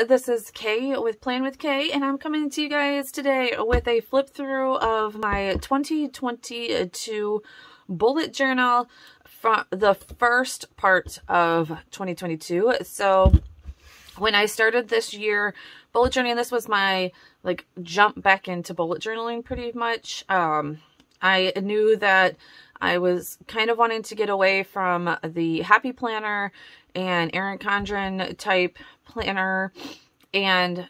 This is Kay with Plan with Kay, and I'm coming to you guys today with a flip through of my 2022 bullet journal from the first part of 2022. So when I started this year bullet journaling, this was my jump back into bullet journaling pretty much. I knew that I was kind of wanting to get away from the happy planner and Erin Condren type planner, and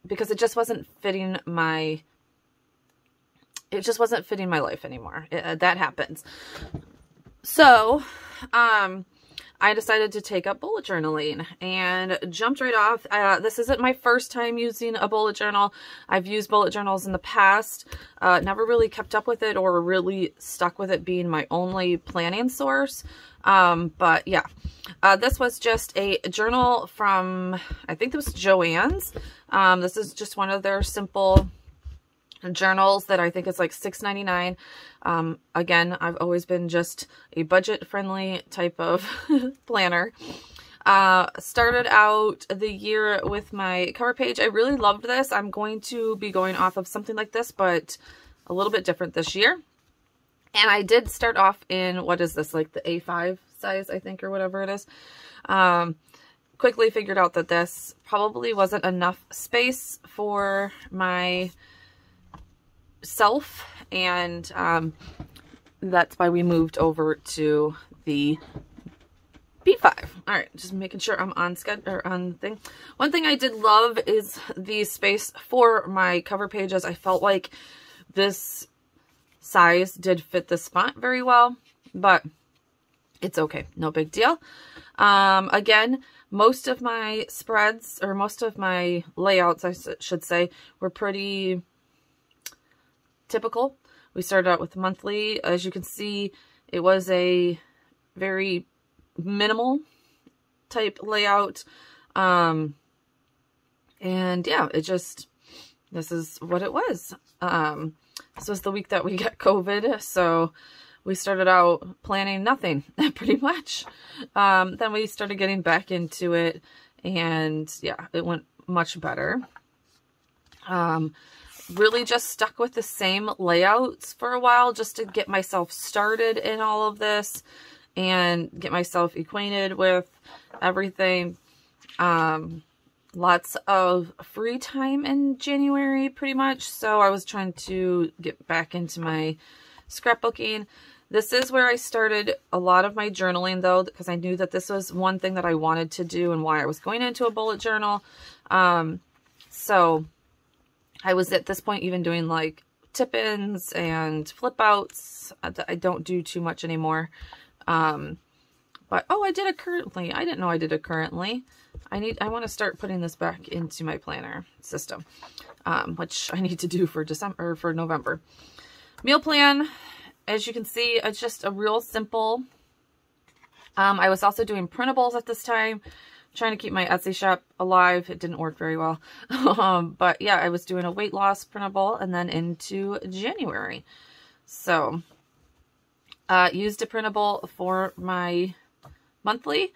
because it just wasn't fitting my life anymore. That happens. So I decided to take up bullet journaling and jumped right off. This isn't my first time using a bullet journal. I've used bullet journals in the past, never really kept up with it or really stuck with it being my only planning source. But yeah, this was just a journal from, I think it was Joann's. This is just one of their simple journals that I think is like $6.99. Again, I've always been just a budget-friendly type of planner. Started out the year with my cover page. I really loved this. I'm going to be going off of something like this, but a little bit different this year. And I did start off in, what is this, like the A5 size, I think, or whatever it is. Quickly figured out that this probably wasn't enough space for my self, and that's why we moved over to the B5. All right, just making sure I'm on schedule or on thing. One thing I did love is the space for my cover pages. I felt like this size did fit the spot very well, but it's okay, no big deal. Again, most of my spreads, or most of my layouts, I should say, were pretty typical. We started out with monthly. As you can see, it was a very minimal type layout. And yeah, this is what it was. This was the week that we got COVID, so we started out planning nothing, pretty much. Then we started getting back into it, and yeah, it went much better. Really just stuck with the same layouts for a while just to get myself started in all of this and get myself acquainted with everything. Lots of free time in January, pretty much. So I was trying to get back into my scrapbooking. This is where I started a lot of my journaling, though, because I knew that this was one thing that I wanted to do and why I was going into a bullet journal. So I was at this point even doing like tip-ins and flip-outs. I don't do too much anymore. But, oh, I did it currently. I didn't know I did it currently. I want to start putting this back into my planner system, which I need to do for November. Meal plan, as you can see, it's just a real simple. I was also doing printables at this time, trying to keep my Etsy shop alive. It didn't work very well. But yeah, I was doing a weight loss printable and then into January. So, used a printable for my monthly.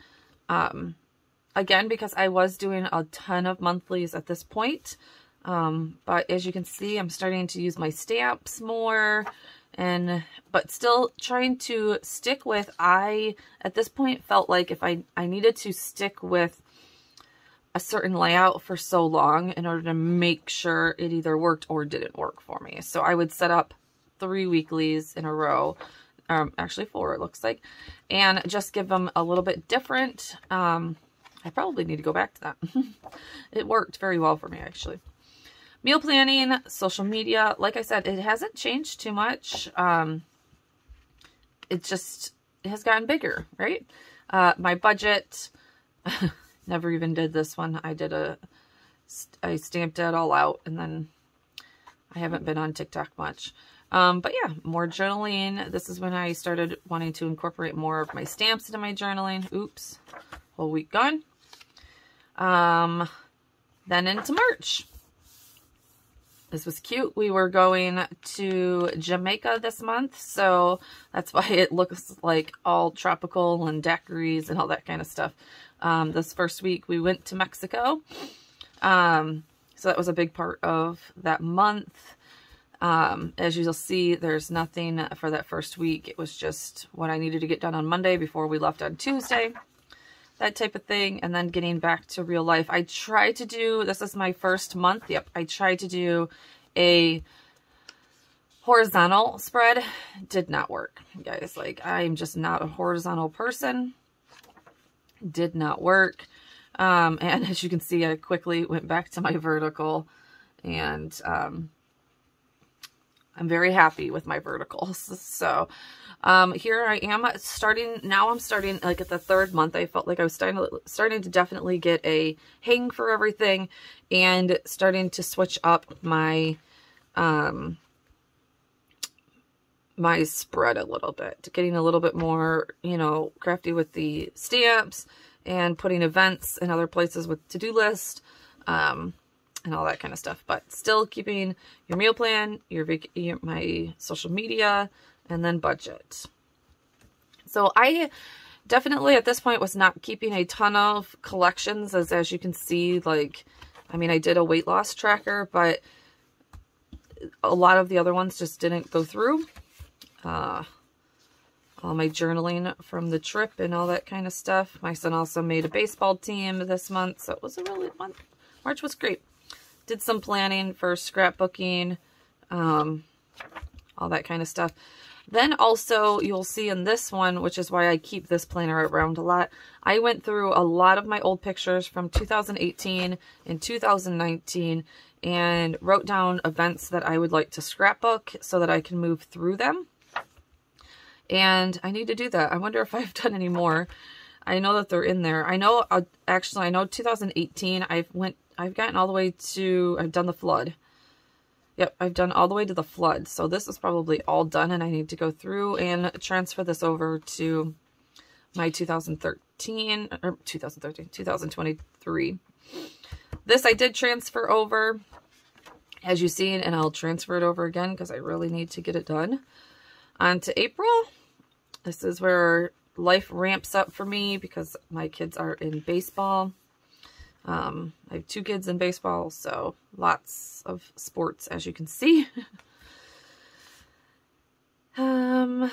Again, because I was doing a ton of monthlies at this point. But as you can see, I'm starting to use my stamps more, but still trying to stick with, at this point felt like if I needed to stick with a certain layout for so long in order to make sure it either worked or didn't work for me. So I would set up 3 weeklies in a row, actually 4 it looks like, and just give them a little bit different. I probably need to go back to that. It worked very well for me, actually. Meal planning, social media, like I said, it hasn't changed too much. It has gotten bigger, right? My budget, never even did this one. I stamped it all out, and then I haven't been on TikTok much. But yeah, more journaling. This is when I started wanting to incorporate more of my stamps into my journaling. Oops, whole week gone. Then into March. This was cute. We were going to Jamaica this month, so that's why it looks like all tropical and daiquiris and all that kind of stuff. This first week we went to Mexico. So that was a big part of that month. As you'll see, there's nothing for that first week. It was just what I needed to get done on Monday before we left on Tuesday, that type of thing. And then getting back to real life. I tried to do, this is my first month. Yep. I tried to do a horizontal spread. Did not work, guys. Like, I'm just not a horizontal person. Did not work. And as you can see, I quickly went back to my vertical, and I'm very happy with my verticals. So here I am starting, now I'm starting like at the third month. I felt like I was starting to definitely get a hang for everything, and starting to switch up my my spread a little bit, getting a little bit more, you know, crafty with the stamps, and putting events in other places with to-do list, and all that kind of stuff. But still keeping your meal plan, my social media, and then budget. So I definitely at this point was not keeping a ton of collections, as you can see. Like, I mean, I did a weight loss tracker, but a lot of the other ones just didn't go through. All my journaling from the trip and all that kind of stuff. My son also made a baseball team this month, so it was a really fun. March was great. Did some planning for scrapbooking, all that kind of stuff. Then also, you'll see in this one, which is why I keep this planner around a lot, I went through a lot of my old pictures from 2018 and 2019 and wrote down events that I would like to scrapbook so that I can move through them. And I need to do that. I wonder if I've done any more. I know that they're in there. I know, actually, I know 2018, I've gotten all the way to, I've done the flood. Yep, I've done all the way to the flood. So this is probably all done, and I need to go through and transfer this over to my 2023. This I did transfer over, as you've seen, and I'll transfer it over again because I really need to get it done. On to April. This is where life ramps up for me because my kids are in baseball. I have 2 kids in baseball, so lots of sports, as you can see. Yep,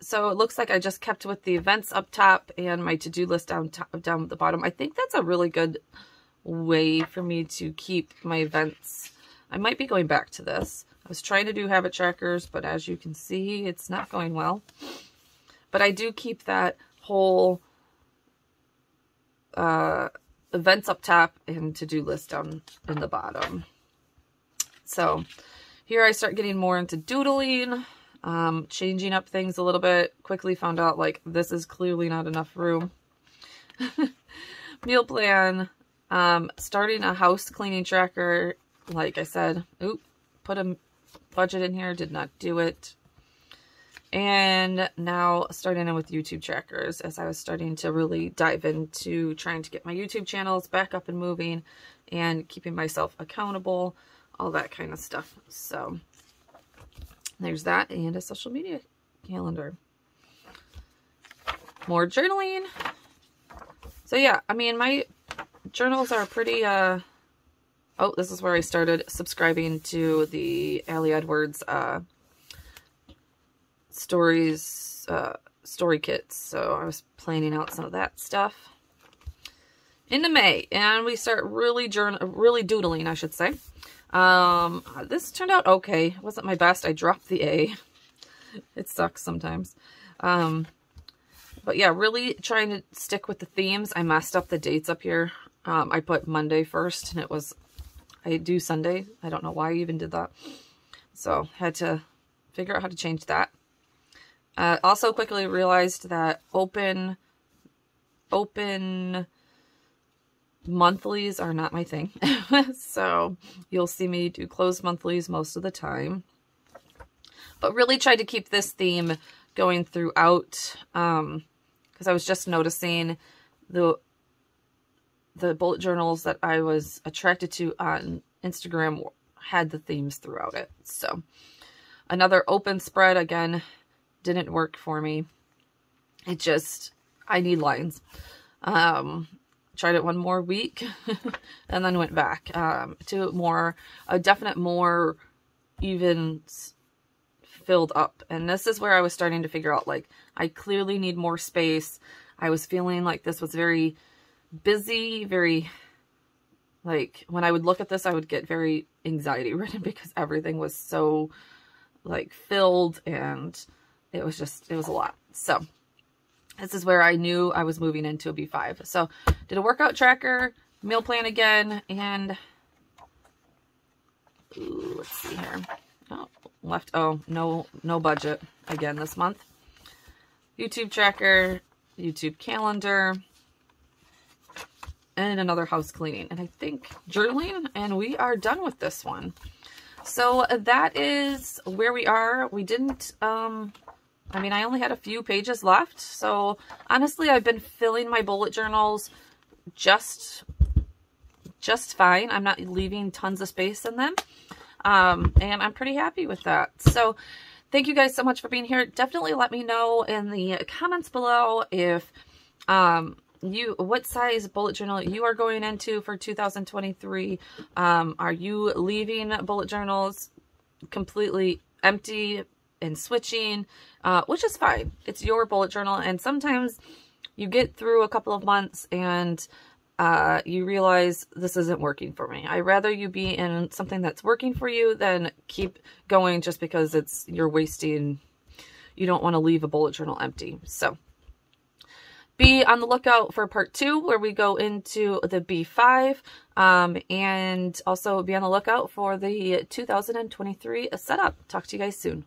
so it looks like I just kept with the events up top and my to-do list down at the bottom. I think that's a really good way for me to keep my events. I might be going back to this. I was trying to do habit trackers, but as you can see, it's not going well. But I do keep that whole events up top and to-do list down in the bottom. So here I start getting more into doodling, changing up things a little bit. Quickly found out, like, this is clearly not enough room. Meal plan, starting a house cleaning tracker. Like I said, put a budget in here, did not do it. And now starting in with YouTube trackers, as I was starting to really dive into trying to get my YouTube channels back up and moving and keeping myself accountable, all that kind of stuff. So there's that, and a social media calendar. More journaling. So yeah, I mean, my journals are pretty, oh, this is where I started subscribing to the Allie Edwards story kits. So I was planning out some of that stuff. Into May, and we start really doodling, I should say. This turned out okay. It wasn't my best. I dropped the A. It sucks sometimes. But yeah, really trying to stick with the themes. I messed up the dates up here. I put Monday first, and it was, I do Sunday. I don't know why I even did that. So had to figure out how to change that. Also quickly realized that open monthlies are not my thing. So you'll see me do closed monthlies most of the time. But really tried to keep this theme going throughout, because I was just noticing the bullet journals that I was attracted to on Instagram had the themes throughout it. So another open spread, again, didn't work for me. It just, I need lines. tried it one more week and then went back to a definite more even filled up. And this is where I was starting to figure out, like, I clearly need more space. I was feeling like this was very busy, very, like, when I would look at this, I would get very anxiety ridden because everything was so, like, filled, and it was a lot. So this is where I knew I was moving into a B5. So did a workout tracker, meal plan again, and ooh, let's see here. Oh, no budget again this month. YouTube tracker, YouTube calendar, and another house cleaning, and I think journaling, and we are done with this one. So that is where we are. We didn't, I mean, I only had a few pages left, so honestly, I've been filling my bullet journals just fine. I'm not leaving tons of space in them, and I'm pretty happy with that. So thank you guys so much for being here. Definitely let me know in the comments below if what size bullet journal you are going into for 2023. Are you leaving bullet journals completely empty and switching, which is fine. It's your bullet journal, and sometimes you get through a couple of months and you realize this isn't working for me. I'd rather you be in something that's working for you than keep going just because you're wasting. You don't want to leave a bullet journal empty. So be on the lookout for part 2 where we go into the B5, and also be on the lookout for the 2023 setup. Talk to you guys soon.